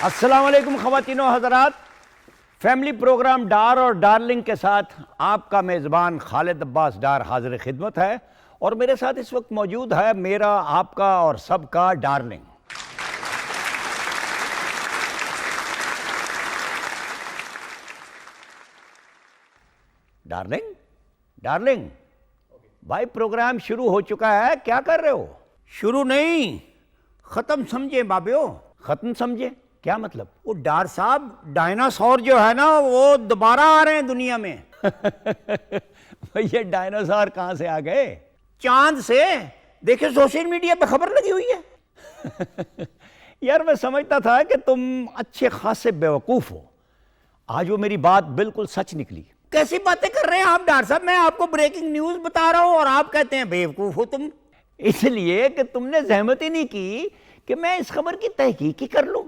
السلام علیکم خواتین و حضرات، فیملی پروگرام ڈار اور ڈارلنگ کے ساتھ آپ کا میزبان خالد عباس ڈار حاضر خدمت ہے، اور میرے ساتھ اس وقت موجود ہے میرا، آپ کا اور سب کا ڈارلنگ۔ ڈارلنگ بھائی، پروگرام شروع ہو چکا ہے، کیا کر رہے ہو؟ شروع نہیں، ختم سمجھے بابیو، ختم سمجھے؟ کیا مطلب؟ وہ ڈار صاحب، ڈائناسور جو ہے نا وہ دوبارہ آ رہے ہیں دنیا میں۔ یہ ڈائناسور کہاں سے آ گئے؟ چاند سے۔ دیکھیں سوشل میڈیا پہ خبر لگی ہوئی ہے۔ یار میں سمجھتا تھا کہ تم اچھے خاصے بیوقوف ہو، آج وہ میری بات بالکل سچ نکلی۔ کیسی باتیں کر رہے ہیں آپ ڈار صاحب؟ میں آپ کو بریکنگ نیوز بتا رہا ہوں اور آپ کہتے ہیں بیوقوف ہو تم۔ اس لیے کہ تم نے زحمت ہی نہیں کی کہ میں اس خبر کی تحقیق ہی کر لوں۔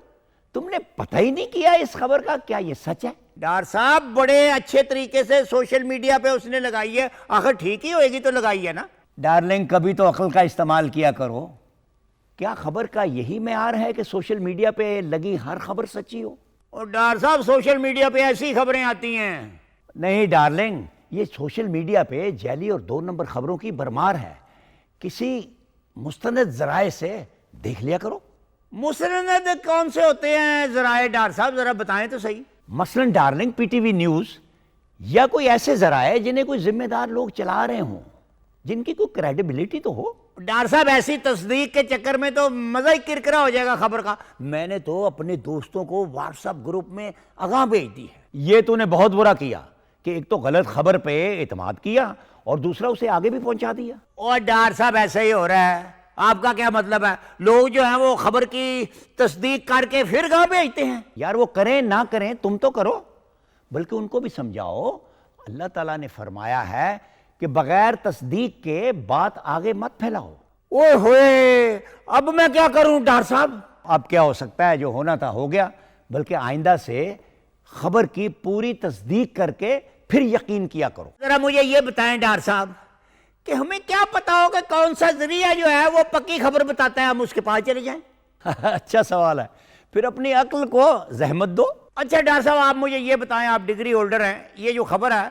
تم نے پتہ ہی نہیں کیا اس خبر کا کیا یہ سچ ہے؟ ڈار صاحب بڑے اچھے طریقے سے سوشل میڈیا پہ اس نے لگائی ہے، آخر ٹھیک ہی ہوئے گی تو لگائی ہے نا۔ ڈارلنگ کبھی تو عقل کا استعمال کیا کرو۔ کیا خبر کا یہی معیار ہے کہ سوشل میڈیا پہ لگی ہر خبر سچی ہو؟ اور ڈار صاحب سوشل میڈیا پہ ایسی خبریں آتی ہیں۔ نہیں ڈارلنگ، یہ سوشل میڈیا پہ جعلی اور 2 نمبر خبروں کی بھرمار ہے۔ کسی مستند ذرائع سے دیکھ لیا کرو۔ مستند کون سے ہوتے ہیں ذرائع ڈار صاحب؟ ذرا بتائیں تو صحیح۔ مثلاً darling P T V news یا کوئی ایسے ذرائع جنہیں کوئی ذمہ دار لوگ چلا رہے ہوں، جن کی کوئی کریڈیبلٹی تو ہو۔ ڈار صاحب ایسی تصدیق کے چکر میں تو مزہ ہی کرکرا ہو جائے گا خبر کا۔ میں نے تو اپنے دوستوں کو واٹس ایپ گروپ میں آگاہ بھیج دی ہے۔ یہ تو نے بہت برا کیا کہ ایک تو غلط خبر پہ اعتماد کیا اور دوسرا اسے آگے بھی پہنچا دیا۔ اور ڈار صاحب ایسا ہی ہو رہا ہے۔ آپ کا کیا مطلب ہے؟ لوگ جو ہیں وہ خبر کی تصدیق کر کے پھر گاہ بھیجتے ہیں۔ یار وہ کریں نہ کریں، تم تو کرو، بلکہ ان کو بھی سمجھاؤ۔ اللہ تعالیٰ نے فرمایا ہے کہ بغیر تصدیق کے بات آگے مت پھیلاؤ۔ اوئے ہوئے، اب میں کیا کروں ڈار صاحب؟ اب کیا ہو سکتا ہے، جو ہونا تھا ہو گیا، بلکہ آئندہ سے خبر کی پوری تصدیق کر کے پھر یقین کیا کرو۔ ذرا مجھے یہ بتائیں ڈار صاحب کہ ہمیں کیا پتا ہو کہ کون سا ذریعہ جو ہے وہ پکی خبر بتاتا ہے، ہم اس کے پاس چلے جائیں؟ اچھا سوال ہے، پھر اپنی عقل کو زحمت دو۔ اچھا ڈار صاحب آپ مجھے یہ بتائیں، آپ ڈگری ہولڈر ہیں، یہ جو خبر ہے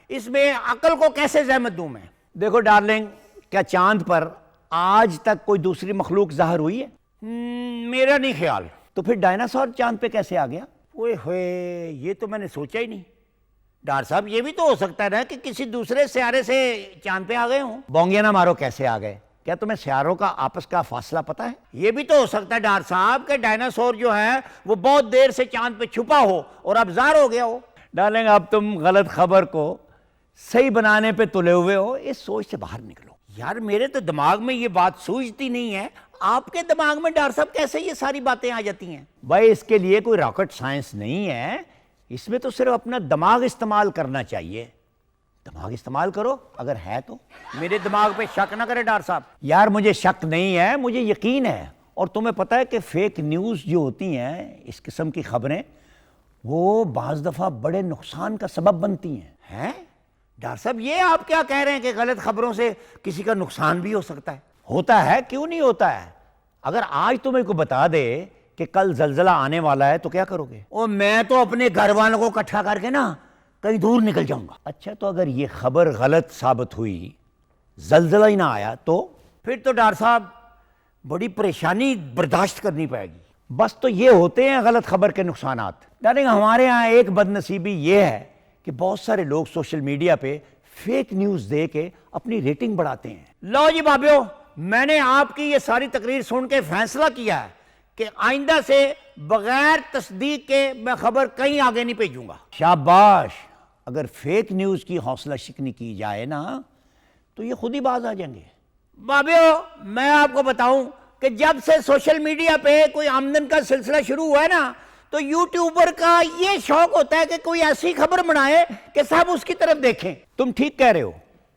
اس میں عقل کو کیسے زحمت دوں میں؟ دیکھو ڈارلنگ، کیا چاند پر آج تک کوئی دوسری مخلوق ظاہر ہوئی ہے؟ میرا نہیں خیال۔ تو پھر ڈائناسور چاند پہ کیسے آ گیا؟ اوئے ہوئے، یہ تو میں نے سوچا ہی نہیں۔ ڈار صاحب یہ بھی تو ہو سکتا ہے نا کہ کسی دوسرے سیارے سے چاند پہ آ گئے ہوں۔ بونگیا نہ مارو، کیسے آ گئے؟ کیا تمہیں سیاروں کا آپس کا فاصلہ پتہ ہے؟ یہ بھی تو ہو سکتا ہے ڈار صاحب کہ ڈائناسور جو ہے وہ بہت دیر سے چاند پہ چھپا ہو اور اب ظاہر ہو گیا ہو۔ ڈارلنگ اب تم غلط خبر کو صحیح بنانے پہ تلے ہوئے ہو، اس سوچ سے باہر نکلو۔ یار میرے تو دماغ میں یہ بات سوچتی نہیں ہے، آپ کے دماغ میں ڈار صاحب کیسے یہ ساری باتیں آ جاتی ہیں؟ بھائی اس کے لیے کوئی راکٹ سائنس نہیں ہے، اس میں تو صرف اپنا دماغ استعمال کرنا چاہیے۔ دماغ استعمال کرو اگر ہے تو۔ میرے دماغ پہ شک نہ کرے ڈار صاحب۔ یار مجھے شک نہیں ہے، مجھے یقین ہے۔ اور تمہیں پتہ ہے کہ فیک نیوز جو ہوتی ہیں، اس قسم کی خبریں، وہ بعض دفعہ بڑے نقصان کا سبب بنتی ہیں۔ ڈار صاحب یہ آپ کیا کہہ رہے ہیں کہ غلط خبروں سے کسی کا نقصان بھی ہو سکتا ہے؟ ہوتا ہے، کیوں نہیں ہوتا ہے؟ اگر آج تمہیں کو بتا دے کہ کل زلزلہ آنے والا ہے تو کیا کرو گے؟ اور میں تو اپنے گھر والوں کو اکٹھا کر کے نا کہیں دور نکل جاؤں گا۔ اچھا تو اگر یہ خبر غلط ثابت ہوئی، زلزلہ ہی نہ آیا تو پھر تو ڈار صاحب بڑی پریشانی برداشت کرنی پڑے گی۔ بس تو یہ ہوتے ہیں غلط خبر کے نقصانات۔ ڈارلنگ ہمارے ہاں ایک بد نصیبی یہ ہے کہ بہت سارے لوگ سوشل میڈیا پہ فیک نیوز دے کے اپنی ریٹنگ بڑھاتے ہیں۔ لو جی بابیو، میں نے آپ کی یہ ساری تقریر سن کے فیصلہ کیا ہے کہ آئندہ سے بغیر تصدیق کے میں خبر کہیں آگے نہیں بھیجوں گا۔ شاباش، اگر فیک نیوز کی حوصلہ شکنی کی جائے نا تو یہ خود ہی باز آ جائیں گے۔ بابیو میں آپ کو بتاؤں کہ جب سے سوشل میڈیا پہ کوئی آمدن کا سلسلہ شروع ہوا ہے نا تو یوٹیوبر کا یہ شوق ہوتا ہے کہ کوئی ایسی خبر بنائے کہ سب اس کی طرف دیکھیں۔ تم ٹھیک کہہ رہے ہو،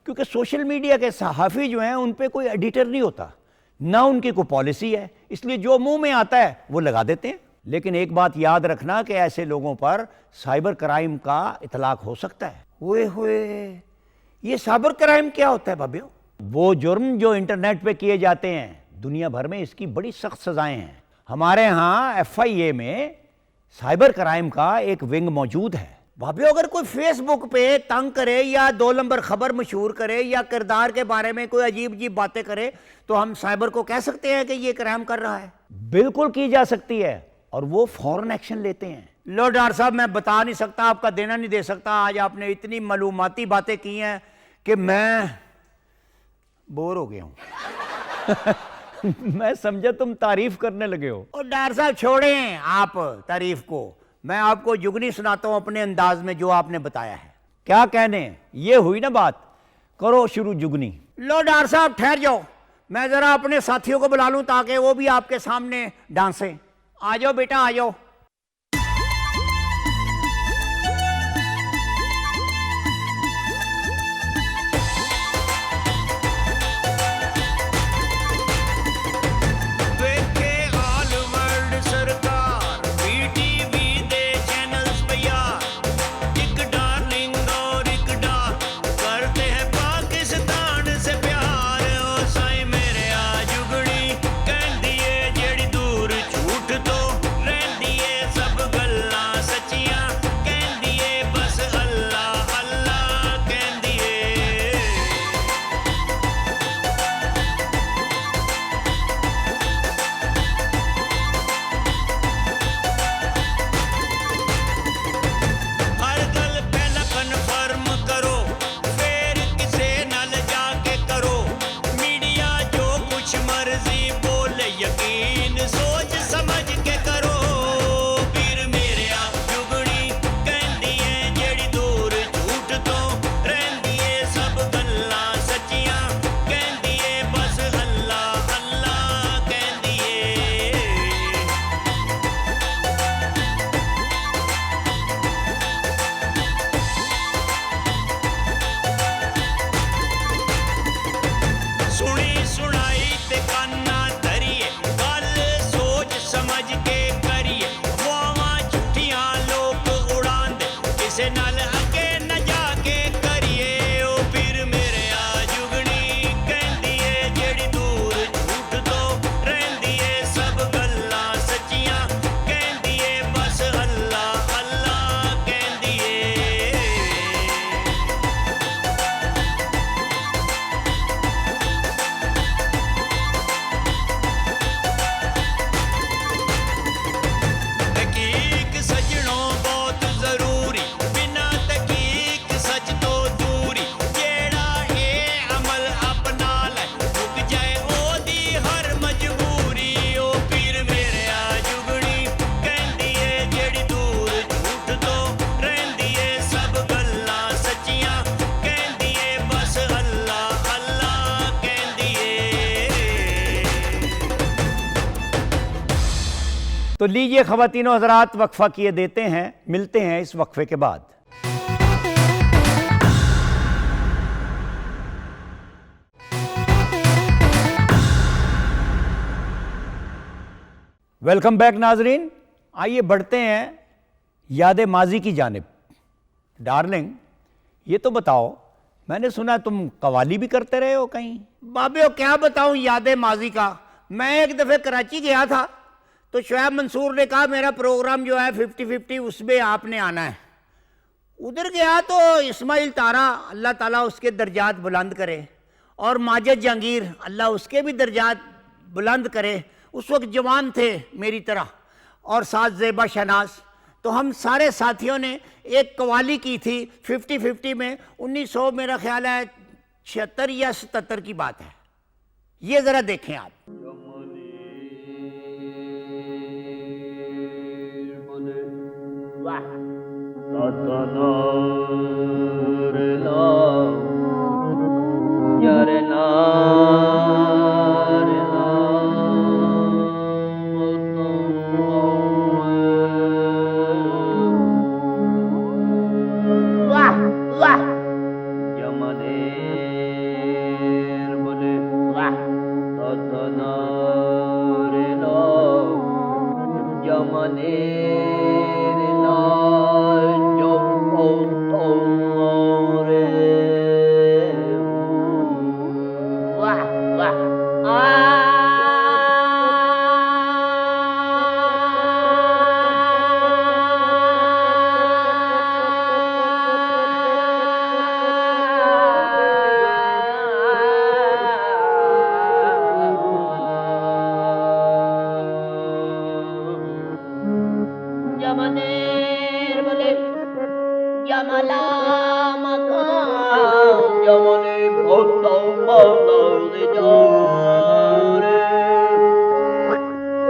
کیونکہ سوشل میڈیا کے صحافی جو ہیں ان پہ کوئی ایڈیٹر نہیں ہوتا، نہ ان کی کوئی پالیسی ہے، اس لیے جو منہ میں آتا ہے وہ لگا دیتے ہیں۔ لیکن ایک بات یاد رکھنا کہ ایسے لوگوں پر سائبر کرائم کا اطلاق ہو سکتا ہے۔ ہوئے ہوئے، یہ سائبر کرائم کیا ہوتا ہے بابیو؟ وہ جرم جو انٹرنیٹ پہ کیے جاتے ہیں، دنیا بھر میں اس کی بڑی سخت سزائیں ہیں۔ ہمارے ہاں ایف آئی اے میں سائبر کرائم کا ایک ونگ موجود ہے. بھابیو اگر کوئی فیس بک پہ تنگ کرے یا 2 نمبر خبر مشہور کرے یا کردار کے بارے میں کوئی عجیب عجیب باتیں کرے تو ہم سائبر کو کہہ سکتے ہیں کہ یہ کرائم کر رہا ہے؟ بالکل کی جا سکتی ہے اور وہ فوراً ایکشن لیتے ہیں. لو ڈاکٹر صاحب میں بتا نہیں سکتا, آپ کا دینا نہیں دے سکتا. آج آپ نے اتنی معلوماتی باتیں کی ہیں کہ میں بور ہو گیا ہوں. میں سمجھا تم تعریف کرنے لگے ہو. اور ڈاکٹر صاحب چھوڑیں آپ تعریف کو, میں آپ کو جگنی سناتا ہوں اپنے انداز میں جو آپ نے بتایا ہے. کیا کہنے, یہ ہوئی نا بات, کرو شروع جگنی. لو ڈاکٹر صاحب ٹھہر جاؤ, میں ذرا اپنے ساتھیوں کو بلا لوں تاکہ وہ بھی آپ کے سامنے ڈانسیں. آ جاؤ بیٹا, آ جاؤ. تو لیجئے خواتین و حضرات, وقفہ کیے دیتے ہیں, ملتے ہیں اس وقفے کے بعد. ویلکم بیک ناظرین, آئیے بڑھتے ہیں یاد ماضی کی جانب. ڈارلنگ یہ تو بتاؤ, میں نے سنا تم قوالی بھی کرتے رہے ہو کہیں. بابیو کیا بتاؤں یاد ماضی کا, میں ایک دفعہ کراچی گیا تھا تو شعیب منصور نے کہا میرا پروگرام جو ہے 50-50 اس میں آپ نے آنا ہے. ادھر گیا تو اسماعیل تارا اللہ تعالیٰ اس کے درجات بلند کرے, اور ماجد جہانگیر اللہ اس کے بھی درجات بلند کرے, اس وقت جوان تھے میری طرح, اور ساتھ زیبا شہناز. تو ہم سارے ساتھیوں نے ایک قوالی کی تھی 50-50 میں. 1900 میرا خیال ہے 76 یا 77 کی بات ہے. یہ ذرا دیکھیں آپ.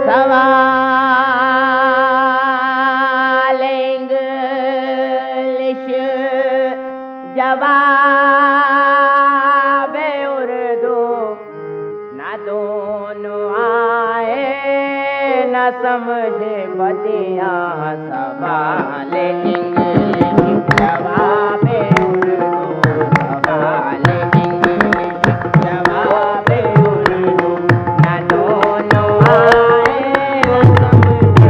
سوال انگلش جواب اردو نہ دونوں آئے نہ سمجھے بدیا سوال انگلش جواب اردو سوال انگلش جواب اردو نہ دونوں آئے نہ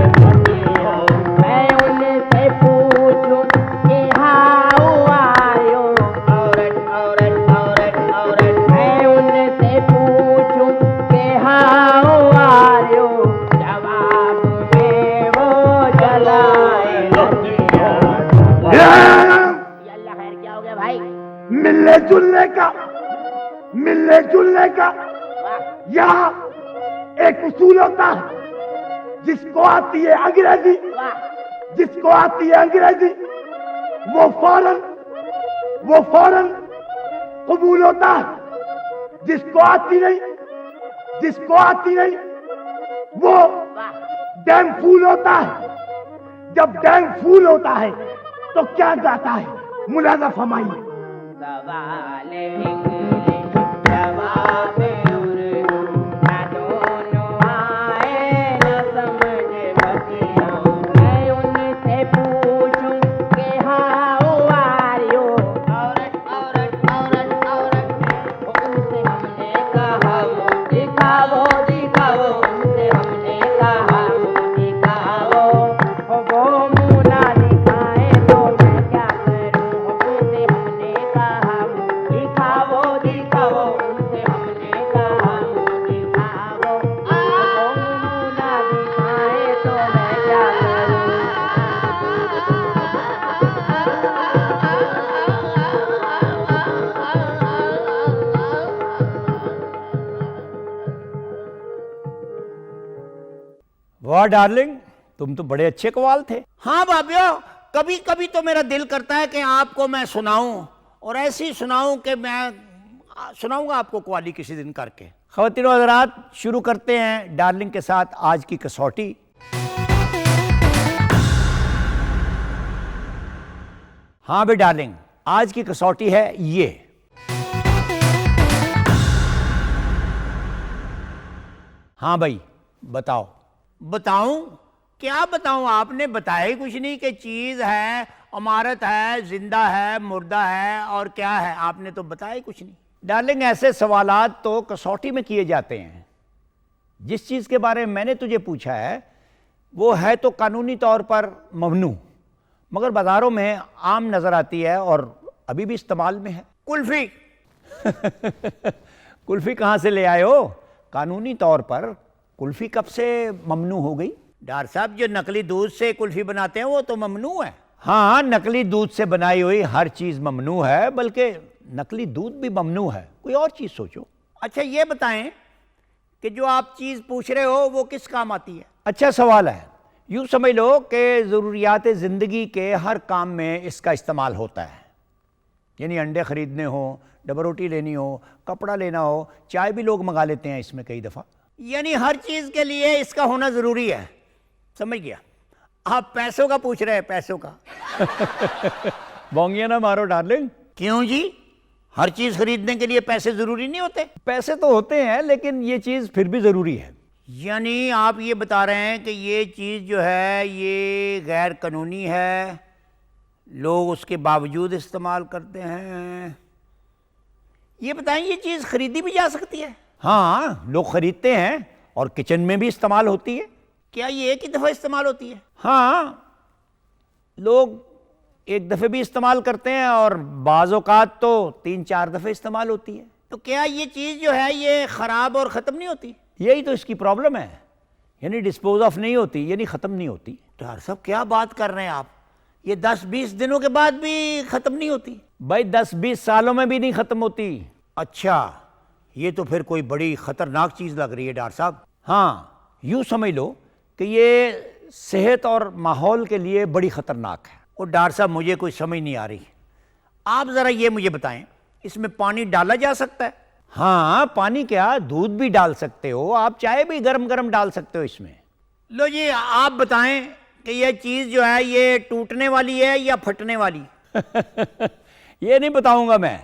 سمجھے بدیا میں ان سے پوچھوں کہ ہاؤ آر یو عورت میں ان سے پوچھوں کہ ہاؤ آر یو جواب میں وہ جلائے لگیا اللہ خیر کیا ہو گیا بھائی ملنے جلنے کا یہاں ایک اصول ہوتا ہے جس کو آتی ہے انگریزی وہ فوراً قبول ہوتا ہے جس کو آتی نہیں وہ ڈیم فول ہوتا ہے جب ڈیم فول ہوتا ہے تو کیا جاتا ہے ملاحظہ فرمائیے سوال انگلش جواب اردو نہ دونوں آئے نہ سمجھے بدیا میں ان سے پوچھوں کہ ہاؤ آر یو عورت ان سے ہم نے کہا وہ دکھاؤ ان سے ہم نے کہا وہ دکھاؤ وہ منہ نہ دکھائے تو میں کیا کروں ان سے ہم نے کہا وہ دکھاؤ ان سے ہم نے کہا وہ دکھاؤ وہ منہ نہ دکھائے تو میں کیا واہ ڈارلنگ، تم تو بڑے اچھے قوال تھے. ہاں بابیو، کبھی کبھی تو میرا دل کرتا ہے کہ آپ کو میں سناؤں، اور ایسی سناؤں کہ میں سناؤں گا آپ کو قوالی کسی دن کر کے. خواتین و حضرات، شروع کرتے ہیں ڈارلنگ کے ساتھ آج کی کسوٹی. ہاں بھائی ڈارلنگ، آج کی کسوٹی ہے یہ. ہاں بھائی بتاؤں کیا بتاؤں؟ آپ نے بتایا ہی کچھ نہیں کہ چیز ہے، عمارت ہے، زندہ ہے، مردہ ہے، اور کیا ہے؟ آپ نے تو بتایا ہی کچھ نہیں. ڈارلنگ، ایسے سوالات تو کسوٹی میں کیے جاتے ہیں. جس چیز کے بارے میں نے تجھے پوچھا ہے وہ ہے تو قانونی طور پر ممنوع، مگر بازاروں میں عام نظر آتی ہے اور ابھی بھی استعمال میں ہے. کلفی. کلفی کہاں سے لے آئے ہو؟ قانونی طور پر کلفی کب سے ممنوع ہو گئی؟ ڈار صاحب، جو نقلی دودھ سے کلفی بناتے ہیں وہ تو ممنوع ہے. ہاں، نقلی دودھ سے بنائی ہوئی ہر چیز ممنوع ہے، بلکہ نقلی دودھ بھی ممنوع ہے. کوئی اور چیز سوچو. اچھا یہ بتائیں کہ جو آپ چیز پوچھ رہے ہو وہ کس کام آتی ہے؟ اچھا سوال ہے. یوں سمجھ لو کہ ضروریات زندگی کے ہر کام میں اس کا استعمال ہوتا ہے. یعنی انڈے خریدنے ہو، ڈبل روٹی لینی ہو، کپڑا لینا ہو، چائے بھی لوگ منگا لیتے ہیں اس میں کئی دفعہ. یعنی ہر چیز کے لیے اس کا ہونا ضروری ہے. سمجھ گیا؟ آپ پیسوں کا پوچھ رہے ہیں، پیسوں کا. بونگیاں نہ مارو ڈارلنگ. کیوں جی؟ ہر چیز خریدنے کے لیے پیسے ضروری نہیں ہوتے؟ پیسے تو ہوتے ہیں، لیکن یہ چیز پھر بھی ضروری ہے. یعنی آپ یہ بتا رہے ہیں کہ یہ چیز جو ہے یہ غیر قانونی ہے، لوگ اس کے باوجود استعمال کرتے ہیں. یہ بتائیں، یہ چیز خریدی بھی جا سکتی ہے؟ ہاں، لوگ خریدتے ہیں اور کچن میں بھی استعمال ہوتی ہے. کیا یہ ایک ہی دفعہ استعمال ہوتی ہے؟ ہاں، لوگ ایک دفعہ بھی استعمال کرتے ہیں اور بعض اوقات تو 3-4 دفعہ استعمال ہوتی ہے. تو کیا یہ چیز جو ہے یہ خراب اور ختم نہیں ہوتی؟ یہی تو اس کی پرابلم ہے. یعنی ڈسپوز آف نہیں ہوتی، یعنی ختم نہیں ہوتی. ڈاکٹر صاحب کیا بات کر رہے ہیں آپ؟ یہ 10-20 دنوں کے بعد بھی ختم نہیں ہوتی؟ بھائی 10-20 سالوں میں بھی نہیں ختم ہوتی. اچھا، یہ تو پھر کوئی بڑی خطرناک چیز لگ رہی ہے ڈاکٹر صاحب. ہاں، یوں سمجھ لو کہ یہ صحت اور ماحول کے لیے بڑی خطرناک ہے. اور ڈاکٹر صاحب مجھے کوئی سمجھ نہیں آ رہی. آپ ذرا یہ مجھے بتائیں اس میں پانی ڈالا جا سکتا ہے؟ ہاں، پانی کیا، دودھ بھی ڈال سکتے ہو آپ، چائے بھی گرم گرم ڈال سکتے ہو اس میں۔ لو جی آپ بتائیں کہ یہ چیز جو ہے یہ ٹوٹنے والی ہے یا پھٹنے والی؟ یہ نہیں بتاؤں گا میں،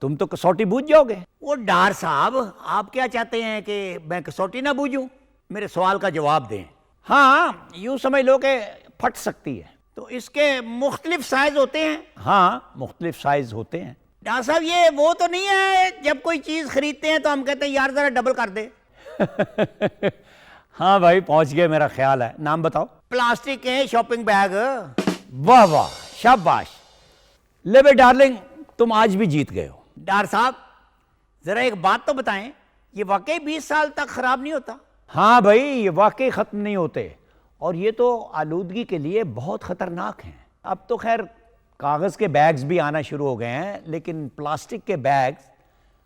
تم تو کسوٹی بوجھ جاؤ گے۔ وہ ڈار صاحب آپ کیا چاہتے ہیں کہ میں کسوٹی نہ بوجھوں؟ میرے سوال کا جواب دیں۔ ہاں، یوں سمجھ لو کہ پھٹ سکتی ہے۔ تو اس کے مختلف سائز ہوتے ہیں؟ ہاں، مختلف سائز ہوتے ہیں۔ ڈار صاحب یہ وہ تو نہیں ہے جب کوئی چیز خریدتے ہیں تو ہم کہتے ہیں یار ذرا ڈبل کر دے؟ ہاں بھائی پہنچ گئے، میرا خیال ہے۔ نام بتاؤ۔ پلاسٹک کے شاپنگ بیگ۔ واہ واہ، شاباش۔ لے بے ڈارلنگ، تم آج بھی جیت گئے ہو۔ ڈار صاحب ذرا ایک بات تو بتائیں، یہ واقعی 20 سال تک خراب نہیں ہوتا؟ ہاں بھائی، یہ واقعی ختم نہیں ہوتے، اور یہ تو آلودگی کے لیے بہت خطرناک ہیں۔ اب تو خیر کاغذ کے بیگز بھی آنا شروع ہو گئے ہیں، لیکن پلاسٹک کے بیگز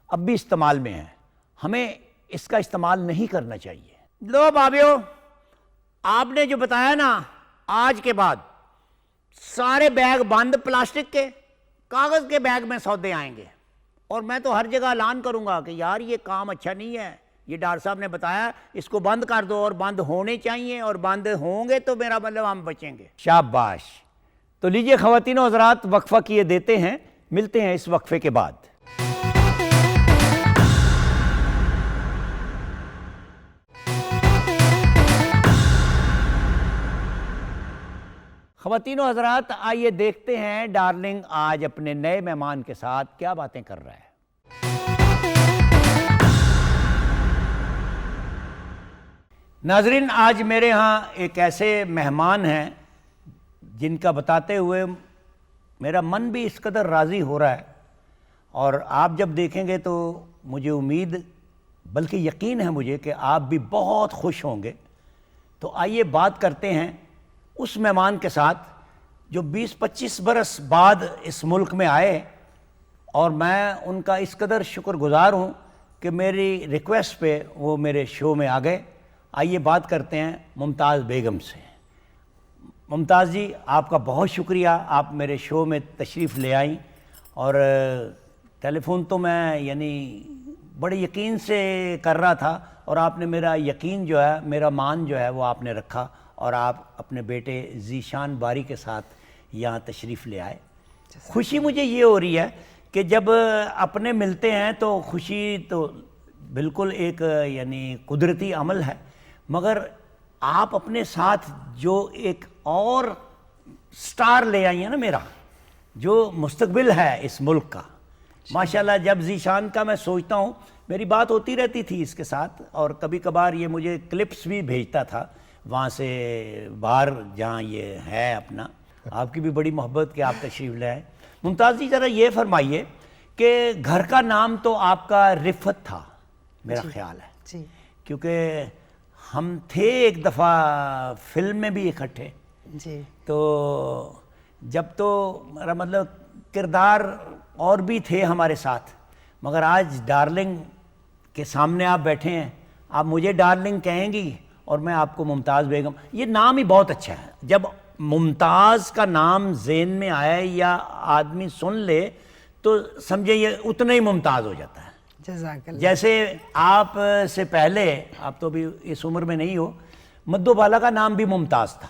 اب بھی استعمال میں ہیں، ہمیں اس کا استعمال نہیں کرنا چاہیے۔ لو بابیو، آپ نے جو بتایا نا، آج کے بعد سارے بیگ بند پلاسٹک کے، کاغذ کے بیگ میں سودے آئیں گے، اور میں تو ہر جگہ اعلان کروں گا کہ یار یہ کام اچھا نہیں ہے، یہ ڈار صاحب نے بتایا اس کو بند کر دو، اور بند ہونے چاہیے، اور بند ہوں گے تو میرا مطلب ہم بچیں گے۔ شاباش۔ تو لیجئے خواتین و حضرات، وقفہ کیے دیتے ہیں، ملتے ہیں اس وقفے کے بعد۔ خواتین و حضرات، آئیے دیکھتے ہیں ڈارلنگ آج اپنے نئے مہمان کے ساتھ کیا باتیں کر رہا ہے۔ ناظرین، آج میرے ہاں ایک ایسے مہمان ہیں جن کا بتاتے ہوئے میرا من بھی اس قدر راضی ہو رہا ہے، اور آپ جب دیکھیں گے تو مجھے امید بلکہ یقین ہے مجھے کہ آپ بھی بہت خوش ہوں گے۔ تو آئیے بات کرتے ہیں اس مہمان کے ساتھ جو 20-25 برس بعد اس ملک میں آئے، اور میں ان کا اس قدر شکر گزار ہوں کہ میری ریکویسٹ پہ وہ میرے شو میں آ گئے۔ آئیے بات کرتے ہیں ممتاز بیگم سے۔ ممتاز جی، آپ کا بہت شکریہ، آپ میرے شو میں تشریف لے آئیں، اور ٹیلی فون تو میں یعنی بڑے یقین سے کر رہا تھا، اور آپ نے میرا یقین جو ہے، میرا مان جو ہے وہ آپ نے رکھا، اور آپ اپنے بیٹے ذیشان باری کے ساتھ یہاں تشریف لے آئے۔ خوشی مجھے یہ ہو رہی ہے کہ جب اپنے ملتے ہیں تو خوشی تو بالکل ایک یعنی قدرتی عمل ہے، مگر آپ اپنے ساتھ جو ایک اور سٹار لے آئی ہیں نا میرا، جو مستقبل ہے اس ملک کا، ماشاءاللہ۔ جب ذیشان کا میں سوچتا ہوں، میری بات ہوتی رہتی تھی اس کے ساتھ، اور کبھی کبھار یہ مجھے کلپس بھی بھیجتا تھا وہاں سے باہر جہاں یہ ہے اپنا۔ آپ کی بھی بڑی محبت کہ آپ تشریف لے آئے۔ ممتاز جی ذرا یہ فرمائیے کہ گھر کا نام تو آپ کا رفت تھا میرا خیال ہے، جی کیونکہ ہم تھے ایک دفعہ فلم میں بھی اکٹھے، جی تو جب تو میرا مطلب کردار اور بھی تھے ہمارے ساتھ، مگر آج ڈارلنگ کے سامنے آپ بیٹھے ہیں، آپ مجھے ڈارلنگ کہیں گی اور میں آپ کو ممتاز بیگم۔ یہ نام ہی بہت اچھا ہے، جب ممتاز کا نام ذہن میں آئے یا آدمی سن لے تو سمجھے یہ اتنا ہی ممتاز ہو جاتا ہے۔ جزاک اللہ۔ جیسے آپ سے پہلے، آپ تو بھی اس عمر میں نہیں ہو، مدو بالا کا نام بھی ممتاز تھا،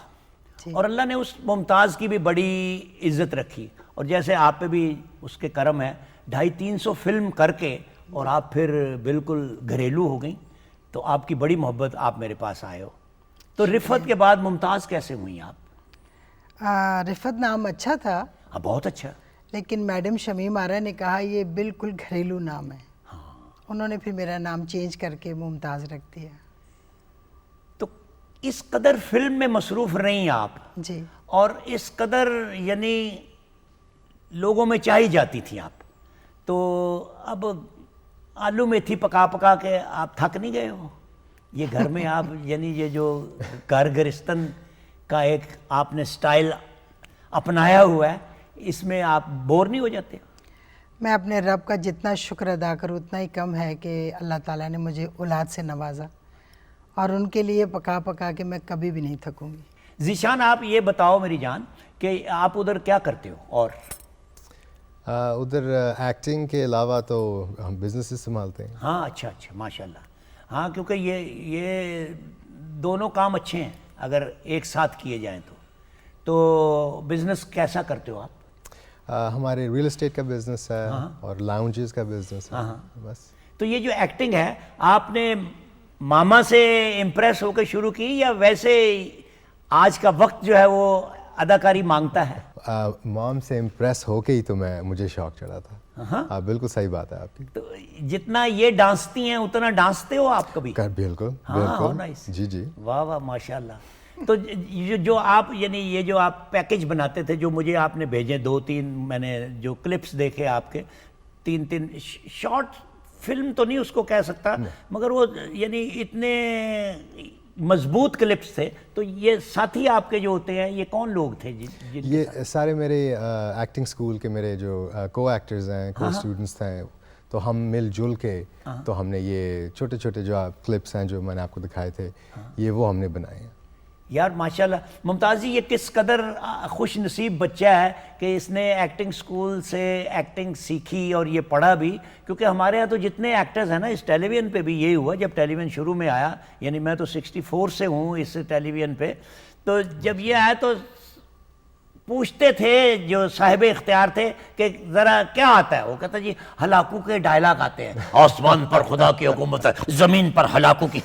جی اور اللہ نے اس ممتاز کی بھی بڑی عزت رکھی، اور جیسے آپ پہ بھی اس کے کرم ہے، 250-300 فلم کر کے اور آپ پھر بالکل گھریلو ہو گئیں، تو آپ کی بڑی محبت، آپ میرے پاس آئے ہو۔ تو رفت کے بعد ممتاز کیسے ہوئیں آپ؟ رفت نام اچھا تھا، ہاں بہت اچھا۔ لیکن میڈم شمیم آرا نے کہا یہ بالکل گھریلو نام ہے، انہوں نے پھر میرا نام چینج کر کے ممتاز رکھ دیا۔ تو اس قدر فلم میں مصروف رہیں آپ، جی اور اس قدر یعنی لوگوں میں چاہی جاتی تھی آپ، تو اب آلو میتھی پکا پکا کے آپ تھک نہیں گئے ہو؟ یہ گھر میں آپ یعنی یہ جو گرستن کا ایک آپ نے سٹائل اپنایا ہوا ہے، اس میں آپ بور نہیں ہو جاتے؟ میں اپنے رب کا جتنا شکر ادا کروں اتنا ہی کم ہے کہ اللہ تعالیٰ نے مجھے اولاد سے نوازا، اور ان کے لیے پکا پکا کے میں کبھی بھی نہیں تھکوں گی۔ ذیشان، آپ یہ بتاؤ میری جان کہ آپ ادھر کیا کرتے ہو؟ اور ادھر ایکٹنگ کے علاوہ تو ہم بزنس سنبھالتے ہیں. ہاں اچھا اچھا ماشاء اللہ. ہاں کیونکہ یہ دونوں کام اچھے ہیں اگر ایک ساتھ کیے جائیں تو بزنس کیسا کرتے ہو آپ؟ ہمارے ریئل اسٹیٹ کا بزنس ہے اور لاؤنجز کا بزنس ہے بس. تو یہ جو ایکٹنگ ہے آپ نے ماما سے امپریس ہو کے شروع کی یا ویسے آج کا وقت جو ہے وہ اداکاری مانگتا ہے؟ مام سے امپریس ہو کے ہی تو مجھے شوق چڑھا تھا. ہاں بالکل صحیح بات ہے آپ کی. تو جتنا یہ ڈانستی ہیں اتنا ڈانستے ہو آپ کبھی؟ بالکل بالکل جی جی. واہ واہ ماشاء اللہ. تو جو آپ یعنی یہ جو آپ پیکج بناتے تھے جو مجھے آپ نے بھیجے 2-3 میں نے جو کلپس دیکھے آپ کے 3 شارٹ فلم تو نہیں اس کو کہہ سکتا مگر وہ یعنی اتنے مضبوط کلپس تھے. تو یہ ساتھی آپ کے جو ہوتے ہیں یہ کون لوگ تھے؟ یہ سارے میرے ایکٹنگ اسکول کے میرے جو کو ایکٹرز ہیں کو اسٹوڈنٹس تھے تو ہم مل جل کے تو ہم نے یہ چھوٹے چھوٹے جو کلپس ہیں جو میں نے آپ کو دکھائے تھے یہ وہ ہم نے بنائے ہیں. یار ماشاءاللہ. ممتاز جی یہ کس قدر خوش نصیب بچہ ہے کہ اس نے ایکٹنگ سکول سے ایکٹنگ سیکھی اور یہ پڑھا بھی. کیونکہ ہمارے ہاں تو جتنے ایکٹرز ہیں نا اس ٹیلی ویژن پہ بھی یہی ہوا جب ٹیلی ویژن شروع میں آیا یعنی میں تو 64 سے ہوں اس ٹیلی ویژن پہ. تو جب یہ آیا تو پوچھتے تھے جو صاحب اختیار تھے کہ ذرا کیا آتا ہے. وہ کہتا جی ہلاکو کے ڈائلاگ آتے ہیں. آسمان پر خدا کی حکومت ہے زمین پر ہلاکو کی.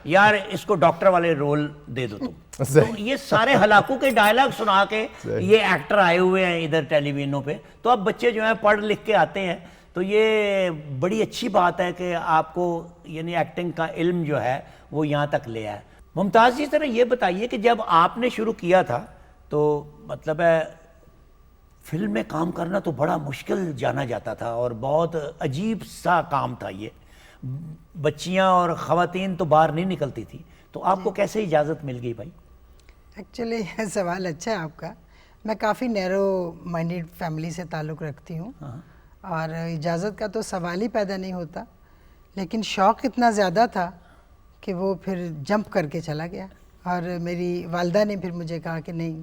یار اس کو ڈاکٹر والے رول دے دو تم. تو یہ سارے ہلاکو کے ڈائلاگ سنا کے یہ ایکٹر آئے ہوئے ہیں ادھر ٹیلی ویژنوں پہ. تو اب بچے جو ہیں پڑھ لکھ کے آتے ہیں تو یہ بڑی اچھی بات ہے کہ آپ کو یعنی ایکٹنگ کا علم جو ہے وہ یہاں تک لے آئے. ممتاز جی ذرا یہ بتائیے کہ جب آپ نے شروع کیا تھا تو مطلب ہے فلم میں کام کرنا تو بڑا مشکل جانا جاتا تھا اور بہت عجیب سا کام تھا. یہ بچیاں اور خواتین تو باہر نہیں نکلتی تھی. تو آپ کو کیسے اجازت مل گئی بھائی؟ ایکچولی یہ سوال اچھا ہے آپ کا. میں کافی نیرو مائنڈیڈ فیملی سے تعلق رکھتی ہوں اور اجازت کا تو سوال ہی پیدا نہیں ہوتا. لیکن شوق اتنا زیادہ تھا کہ وہ پھر جمپ کر کے چلا گیا. اور میری والدہ نے پھر مجھے کہا کہ نہیں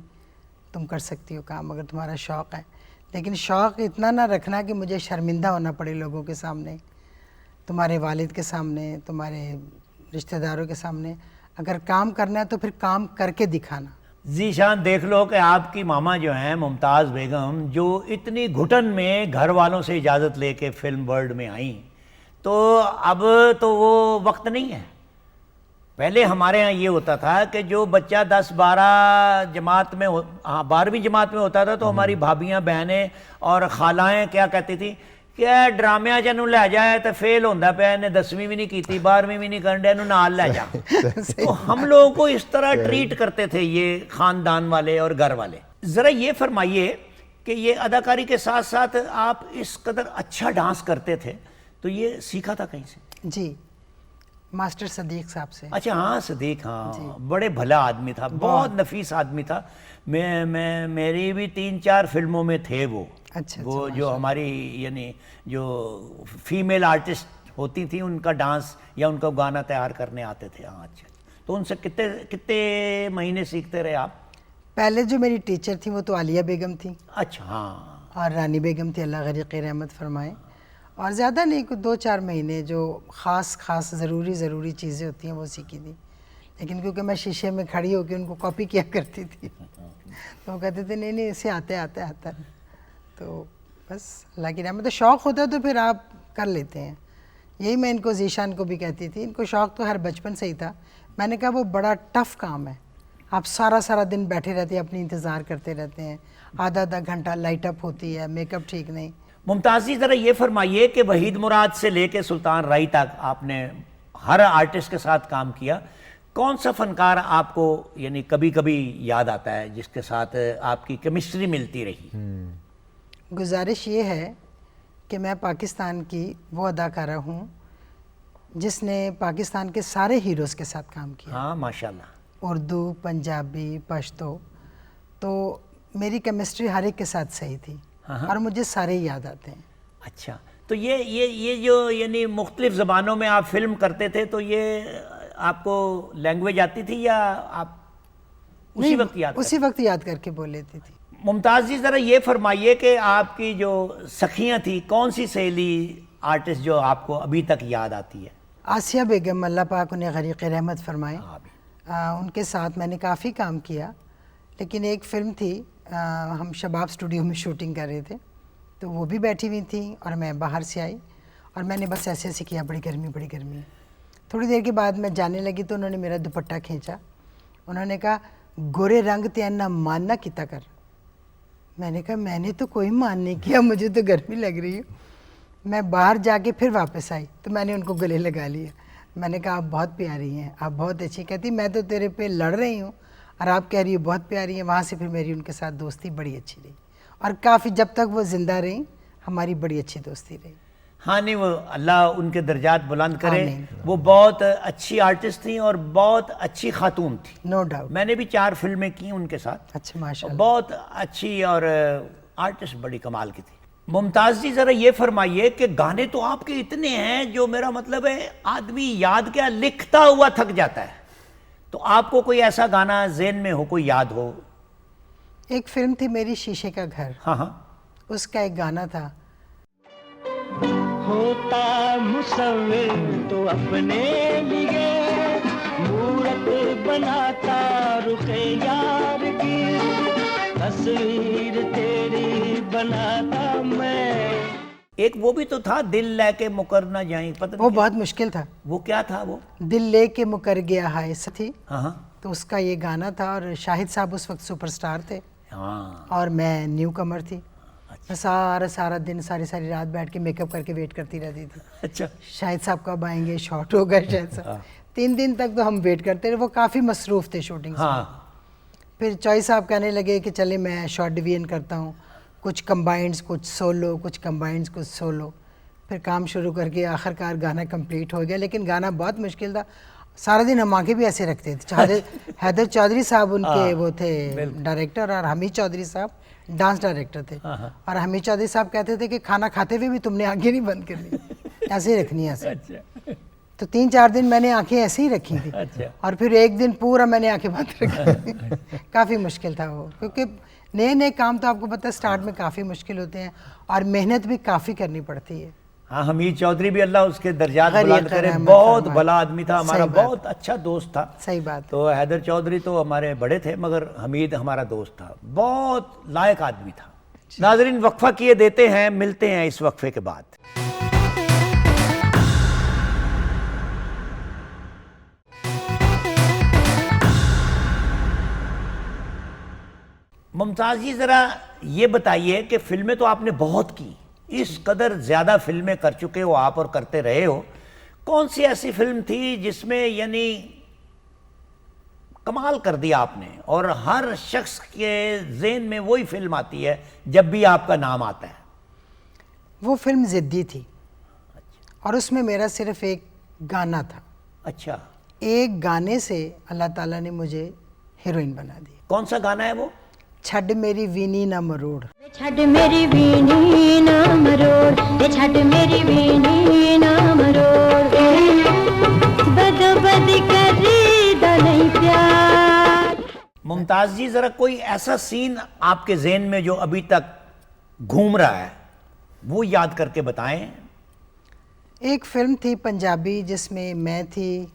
تم کر سکتی ہو کام اگر تمہارا شوق ہے. لیکن شوق اتنا نہ رکھنا کہ مجھے شرمندہ ہونا پڑے لوگوں کے سامنے, تمہارے والد کے سامنے, تمہارے رشتہ داروں کے سامنے. اگر کام کرنا ہے تو پھر کام کر کے دکھانا. ذیشان دیکھ لو کہ آپ کی ماما جو ہیں ممتاز بیگم جو اتنی گھٹن میں گھر والوں سے اجازت لے کے فلم ورلڈ میں آئیں تو اب تو وہ وقت نہیں ہے. پہلے ہمارے ہاں یہ ہوتا تھا کہ جو بچہ 10-12 جماعت میں 12ویں جماعت میں ہوتا تھا تو ہماری بھابیاں بہنیں اور خالائیں کیا کہتی تھیں کہ ڈرامیا جنوں لے جائے تو فیل ہوتا پیا, انہیں 10ویں بھی نہیں کی 12ویں بھی نہیں کرن ڈیا, انہوں نال لے جا. تو ہم لوگوں کو اس طرح ٹریٹ کرتے تھے یہ خاندان والے اور گھر والے. ذرا یہ فرمائیے کہ یہ اداکاری کے ساتھ ساتھ آپ اس قدر اچھا ڈانس کرتے تھے تو یہ سیکھا تھا کہیں سے؟ جی ماسٹر صدیق صاحب سے. اچھا ہاں صدیق, ہاں بڑے بھلا آدمی تھا, بہت نفیس آدمی تھا. میری بھی 3-4 فلموں میں تھے وہ. اچھا وہ جو ہماری یعنی جو فیمیل آرٹسٹ ہوتی تھیں ان کا ڈانس یا ان کا گانا تیار کرنے آتے تھے. ہاں اچھا. تو ان سے کتنے مہینے سیکھتے رہے آپ؟ پہلے جو میری ٹیچر تھی وہ تو عالیہ بیگم تھی. اچھا ہاں. اور رانی بیگم تھی, اللہ غریق رحمت فرمائے. اور زیادہ نہیں, کوئی 2-4 مہینے جو خاص ضروری چیزیں ہوتی ہیں وہ سیکھی تھی. لیکن کیونکہ میں شیشے میں کھڑی ہو کے ان کو کاپی کیا کرتی تھی تو وہ کہتے تھے نہیں اسے آتا ہے. تو بس اللہ کی رحمت. تو شوق ہوتا ہے تو پھر آپ کر لیتے ہیں. یہی میں ان کو ذیشان کو بھی کہتی تھی, ان کو شوق تو ہر بچپن سے ہی تھا. میں نے کہا وہ بڑا ٹف کام ہے, آپ سارا دن بیٹھے رہتے ہیں, اپنی انتظار کرتے رہتے ہیں, آدھا گھنٹہ لائٹ اپ ہوتی ہے, میک اپ ٹھیک نہیں. ممتازی ذرا یہ فرمائیے کہ وحید مراد سے لے کے سلطان رائی تک آپ نے ہر آرٹسٹ کے ساتھ کام کیا. کون سا فنکار آپ کو یعنی کبھی یاد آتا ہے جس کے ساتھ آپ کی کیمسٹری ملتی رہی؟ گزارش یہ ہے کہ میں پاکستان کی وہ اداکارہ ہوں جس نے پاکستان کے سارے ہیروز کے ساتھ کام کیا. ہاں ماشاءاللہ. اردو, پنجابی, پشتو. تو میری کیمسٹری ہر ایک کے ساتھ صحیح تھی اور مجھے سارے یاد آتے ہیں. اچھا. تو یہ جو یعنی مختلف زبانوں میں آپ فلم کرتے تھے تو یہ آپ کو لینگویج آتی تھی یا آپ اسی وقت یاد اسی وقت یاد کر کے بول لیتی تھی؟ ممتاز جی ذرا یہ فرمائیے کہ آپ کی جو سخیاں تھیں کون سی سہیلی آرٹسٹ جو آپ کو ابھی تک یاد آتی ہے؟ آسیہ بیگم، اللہ پاک انہیں غریق رحمت فرمائے، ان کے ساتھ میں نے کافی کام کیا، لیکن ایک فلم تھی ہم شباب اسٹوڈیو میں شوٹنگ کر رہے تھے، تو وہ بھی بیٹھی ہوئی تھیں اور میں باہر سے آئی اور میں نے بس ایسے ایسے کیا بڑی گرمی ہے۔ تھوڑی دیر کے بعد میں جانے لگی تو انہوں نے میرا دوپٹہ کھینچا، انہوں نے کہا گورے رنگ تے نہ ماننا کتا کر۔ میں نے کہا میں نے تو کوئی مان نہیں کیا، مجھے تو گرمی لگ رہی ہے۔ میں باہر جا کے پھر واپس آئی تو میں نے ان کو گلے لگا لیا، میں نے کہا آپ بہت پیاری ہیں، آپ بہت اچھی۔ کہتی میں تو تیرے پہ لڑ رہی ہوں اور آپ کہہ رہی ہو بہت پیاری ہیں۔ وہاں سے پھر میری ان کے ساتھ دوستی بڑی اچھی رہی اور کافی جب تک وہ زندہ رہیں ہماری بڑی اچھی دوستی رہی۔ ہاں نہیں، وہ اللہ ان کے درجات بلند کرے، آمین۔ وہ بہت اچھی آرٹسٹ تھیں اور بہت اچھی خاتون تھیں۔ No doubt. میں نے بھی 4 فلمیں کی ان کے ساتھ، اچھا ماشاء اللہ۔ بہت اچھی اور آرٹسٹ بڑی کمال کی تھی۔ ممتاز جی ذرا یہ فرمائیے کہ گانے تو آپ کے اتنے ہیں جو میرا مطلب ہے آدمی یاد کیا لکھتا ہوا تھک جاتا ہے، تو آپ کو کوئی ایسا گانا ذہن میں ہو، کوئی یاد ہو؟ ایک فلم تھی میری شیشے کا گھر، ہاں ہاں، اس کا ایک گانا تھا، ہوتا مصور تو اپنے لیے مورت بناتا رخ یار کی، تصویر تیری بناتا میں۔ ایک وہ بھی تو تھا دل لے کے مکر نہ جائیں، پتہ وہ نہیں بہت مشکل تھا، وہ کیا تھا وہ؟ دل لے کے مکر گیا ہے تھی، ہاں ہاں تو اس کا یہ گانا تھا اور شاہد صاحب اس وقت سپر سٹار تھے ہاں، اور میں نیو کمر تھی۔ میں سارا دن ساری رات بیٹھ کے میک اپ کر کے ویٹ کرتی رہتی تھی، اچھا شاہد صاحب کب آئیں گے، شارٹ ہوگا شاہد صاحب۔ 3 دن تک تو ہم ویٹ کرتے رہے، وہ کافی مصروف تھے شوٹنگ سے۔ ہاں، پھر چوئی صاحب کہنے لگے کہ چلے میں شارٹ ڈویژن کرتا ہوں، کچھ کمبائنڈس کچھ سولو، کچھ کمبائنڈس کچھ سولو۔ پھر کام شروع کر کے آخر کار گانا کمپلیٹ ہو گیا، لیکن گانا بہت مشکل تھا۔ سارا دن ہم آنکھیں بھی ایسے رکھتے تھے۔ حیدر چودھری صاحب ان کے وہ تھے ڈائریکٹر، اور حمید چودھری صاحب ڈانس ڈائریکٹر تھے، اور حمید چودھری صاحب کہتے تھے کہ کھانا کھاتے ہوئے بھی تم نے آنکھیں نہیں بند کرنی، ایسے ہی رکھنی ہے ایسے۔ تو 3-4 دن میں نے آنکھیں ایسے ہی رکھی تھی، اور پھر ایک دن پورا میں نے آنکھیں بند رکھی۔ کافی مشکل تھا وہ، کیونکہ نئے کام تو آپ کو پتہ ہے سٹارٹ میں کافی مشکل ہوتے ہیں اور محنت بھی کافی کرنی پڑتی ہے۔ ہاں، حمید چودھری بھی اللہ اس کے درجات غریق بلند کرے، رحمت بہت فرمائے۔ بھلا آدمی تھا، ہمارا صحیح بات۔ بہت اچھا دوست تھا۔ صحیح بات۔ تو حیدر چودھری تو ہمارے بڑے تھے، مگر حمید ہمارا دوست تھا، بہت لائق آدمی تھا۔ ناظرین وقفہ کیے دیتے ہیں، ملتے ہیں اس وقفے کے بعد۔ ممتاز جی ذرا یہ بتائیے کہ فلمیں تو آپ نے بہت کی، اس قدر زیادہ فلمیں کر چکے ہو آپ اور کرتے رہے ہو، کون سی ایسی فلم تھی جس میں یعنی کمال کر دیا آپ نے اور ہر شخص کے ذہن میں وہی فلم آتی ہے جب بھی آپ کا نام آتا ہے؟ وہ فلم ضدی تھی اور اس میں میرا صرف ایک گانا تھا۔ اچھا، ایک گانے سے اللہ تعالیٰ نے مجھے ہیروئن بنا دی۔ کون سا گانا ہے وہ؟ چھڈ میری وینی نہ مروڑ۔ چھڈ میری وینی نہ مروڑ، چھڈ میری وینی نہ مروڑ، بدو بد کری دا نہیں پیار۔ ممتاز جی ذرا کوئی ایسا سین آپ کے ذہن میں جو ابھی تک گھوم رہا ہے وہ یاد کر کے بتائیں۔ ایک فلم تھی پنجابی جس میں میں تھی،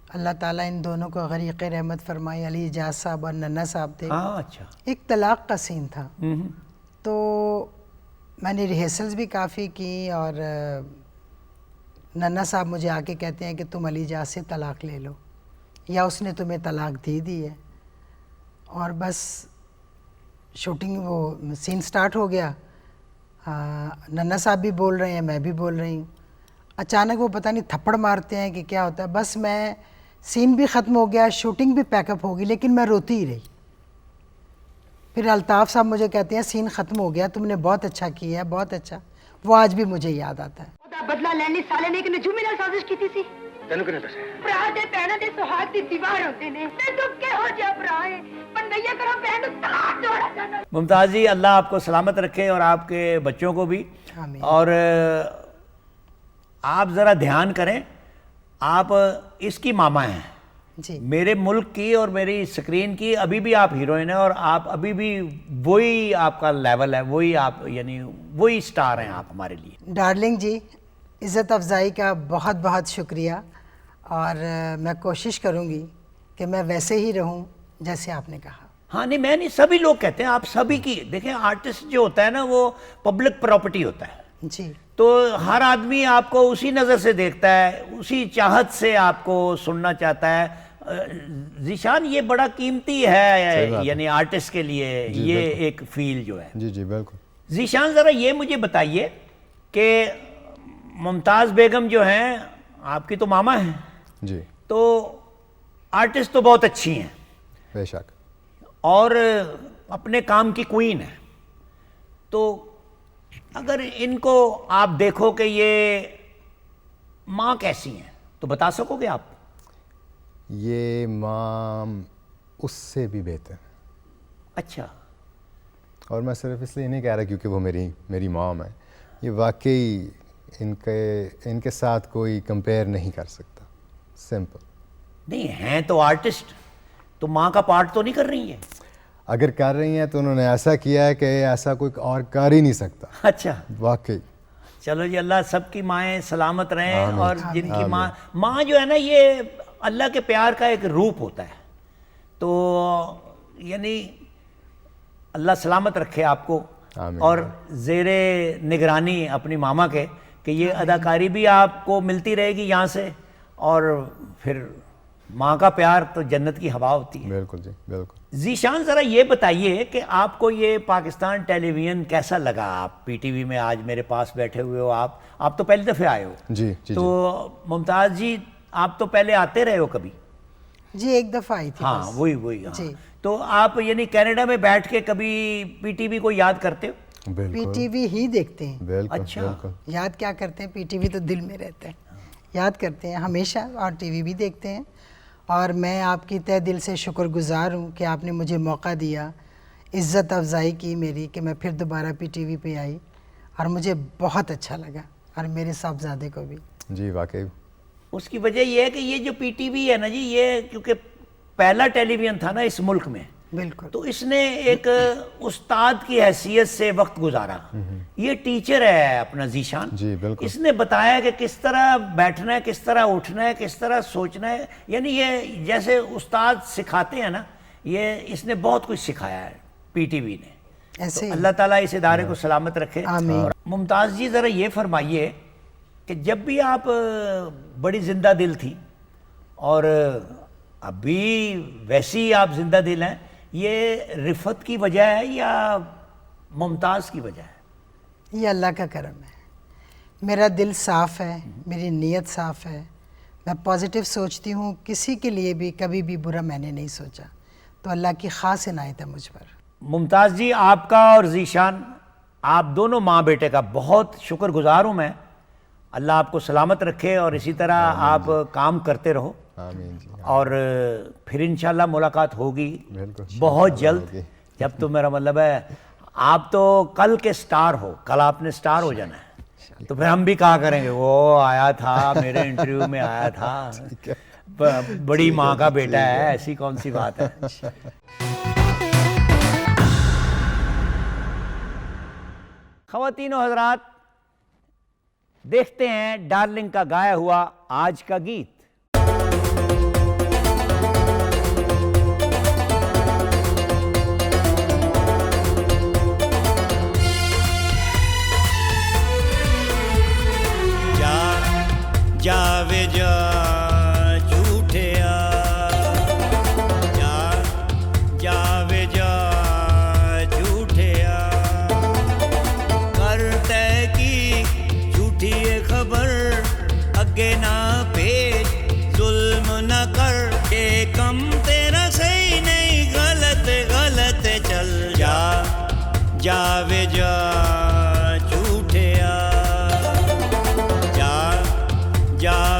اللہ تعالیٰ ان دونوں کو غریق رحمت فرمائے، علی اجاز صاحب اور ننا صاحب تھے۔ ہاں اچھا، ایک طلاق کا سین تھا، تو میں نے ریہرسلز بھی کافی کی اور ننا صاحب مجھے آ کے کہتے ہیں کہ تم علی اجاز سے طلاق لے لو یا اس نے تمہیں طلاق دی ہے، اور بس شوٹنگ وہ سین سٹارٹ ہو گیا، ننا صاحب بھی بول رہے ہیں میں بھی بول رہی ہوں، اچانک وہ پتہ نہیں تھپڑ مارتے ہیں کہ کیا ہوتا ہے، بس میں سین بھی ختم ہو گیا، شوٹنگ بھی پیک اپ ہوگی، لیکن میں روتی ہی رہی۔ پھر الطاف صاحب مجھے کہتے ہیں سین ختم ہو گیا، تم نے بہت اچھا کیا ہے، بہت اچھا۔ وہ آج بھی مجھے یاد آتا ہے۔ بدلا لینی سالے نے کہ نجومی نال سازش کیتی سی، تینوں کنے دسیا؟ ਭਰਾ ਦੇ ਭੈਣਾਂ ਦੇ ਸੁਹਾਗ ਦੀ ਦੀਵਾਰ ਹੁੰਦੇ ਨੇ ਤੇ ਤੂੰ ਕਿਹੋ ਜਿਹਾ ਭਰਾ ਹੈ ਪੰਨਈਆ ਕਰੋ ਭੈਣ ਨੂੰ ਤਲਾਕ ਜੋੜਾ ਜਾਣਾ। ممتاز جی اللہ آپ کو سلامت رکھے اور آپ کے بچوں کو بھی، آمین۔ اور آپ ذرا دھیان کریں، آپ اس کی ماما ہیں جی میرے ملک کی اور میری اسکرین کی ابھی بھی آپ ہیروئن ہیں، اور آپ ابھی بھی وہی آپ کا لیول ہے، وہی آپ یعنی وہی اسٹار ہیں آپ ہمارے لیے. ڈارلنگ جی، عزت افزائی کا بہت بہت شکریہ، اور میں کوشش کروں گی کہ میں ویسے ہی رہوں جیسے آپ نے کہا. ہاں نہیں میں نہیں، سبھی لوگ کہتے ہیں آپ سبھی کی. دیکھیں آرٹسٹ جو ہوتا ہے نا وہ پبلک پراپرٹی ہوتا ہے، جی تو ہر آدمی آپ کو اسی نظر سے دیکھتا ہے، اسی چاہت سے آپ کو سننا چاہتا ہے. ذیشان یہ بڑا قیمتی ہے یعنی آرٹسٹ کے لیے یہ ایک فیل جو ہے. جی جی بالکل. ذیشان ذرا یہ مجھے بتائیے کہ ممتاز بیگم جو ہیں آپ کی تو ماما ہیں، جی تو آرٹسٹ تو بہت اچھی ہیں بے شک. اور اپنے کام کی کوئین ہے. تو اگر ان کو آپ دیکھو کہ یہ ماں کیسی ہیں تو بتا سکو گے آپ؟ یہ ماں اس سے بھی بہتر. اچھا. اور میں صرف اس لیے نہیں کہہ رہا کیونکہ وہ میری مام ہے، یہ واقعی ان کے ساتھ کوئی کمپیئر نہیں کر سکتا. سمپل. نہیں ہیں تو آرٹسٹ، تو ماں کا پارٹ تو نہیں کر رہی ہیں؟ اگر کر رہی ہیں تو انہوں نے ایسا کیا ہے کہ ایسا کوئی اور کر ہی نہیں سکتا. اچھا واقعی. چلو جی، اللہ سب کی مائیں سلامت رہیں. اور جن کی ماں جو ہے نا یہ اللہ کے پیار کا ایک روپ ہوتا ہے. تو یعنی اللہ سلامت رکھے آپ کو، اور زیر نگرانی اپنی ماما کے کہ یہ اداکاری بھی آپ کو ملتی رہے گی یہاں سے، اور پھر ماں کا پیار تو جنت کی ہوا ہوتی ہے. بالکل جی بالکل. ذیشان ذرا یہ بتائیے کہ آپ کو یہ پاکستان ٹیلی ویژن کیسا لگا؟ آپ پی ٹی وی میں آج میرے پاس بیٹھے ہوئے ہو، آپ تو پہلی دفعہ آئے ہو. جی جی. تو ممتاز جی آپ تو پہلے آتے رہے ہو کبھی؟ جی ایک دفعہ آئی تھی. ہاں وہی. جی. تو آپ یعنی کینیڈا میں بیٹھ کے کبھی پی ٹی وی کو یاد کرتے ہو؟ پی ٹی وی ہی دیکھتے ہیں. بالکل. اچھا. یاد کیا کرتے ہیں، پی ٹی وی تو دل میں رہتا ہے. یاد کرتے ہیں ہمیشہ، اور ٹی وی بھی دیکھتے ہیں. اور میں آپ کی تہ دل سے شکر گزار ہوں کہ آپ نے مجھے موقع دیا، عزت افزائی کی میری، کہ میں پھر دوبارہ پی ٹی وی پہ آئی، اور مجھے بہت اچھا لگا، اور میرے صاحبزادے کو بھی. جی واقعی. اس کی وجہ یہ ہے کہ یہ جو پی ٹی وی ہے نا جی، یہ کیونکہ پہلا ٹیلی ویژن تھا نا اس ملک میں، بالکل. تو اس نے ایک استاد کی حیثیت سے وقت گزارا. یہ ٹیچر ہے اپنا ذیشان. جی بالکل. اس نے بتایا کہ کس طرح بیٹھنا ہے، کس طرح اٹھنا ہے، کس طرح سوچنا ہے. یعنی یہ جیسے استاد سکھاتے ہیں نا، یہ اس نے بہت کچھ سکھایا ہے پی ٹی وی نے. ایسے اللہ تعالیٰ اس ادارے کو سلامت رکھے. آمین. اور ممتاز جی ذرا یہ فرمائیے کہ جب بھی آپ بڑی زندہ دل تھی، اور ابھی ویسی آپ زندہ دل ہیں، یہ رفت کی وجہ ہے یا ممتاز کی وجہ ہے؟ یہ اللہ کا کرم ہے. میرا دل صاف ہے، میری نیت صاف ہے، میں پازیٹیو سوچتی ہوں، کسی کے لیے بھی کبھی بھی برا میں نے نہیں سوچا. تو اللہ کی خاص عنایت ہے مجھ پر. ممتاز جی آپ کا اور ذیشان، آپ دونوں ماں بیٹے کا بہت شکر گزار ہوں میں. اللہ آپ کو سلامت رکھے اور اسی طرح آپ کام کرتے رہو. آمین جی. اور پھر انشاءاللہ ملاقات ہوگی بالکل. بہت جلد. جب تو میرا مطلب ہے آپ تو کل کے سٹار ہو، کل آپ نے سٹار ہو جانا ہے، تو پھر ہم بھی کہا کریں گے وہ آیا تھا میرے انٹرویو میں، آیا تھا، بڑی ماں کا بیٹا ہے، ایسی کون سی بات ہے. خواتین و حضرات، دیکھتے ہیں ڈارلنگ کا گایا ہوا آج کا گیت. جاوے جا جھوٹیا، جاوے جا جھوٹیا، کرتے کی جھوٹی خبر اگے نہ بھیج، ظلم نہ کر، کہ کم تیرا صحیح نہیں، غلط غلط چل جا، جاوے جا جھوٹیا، جا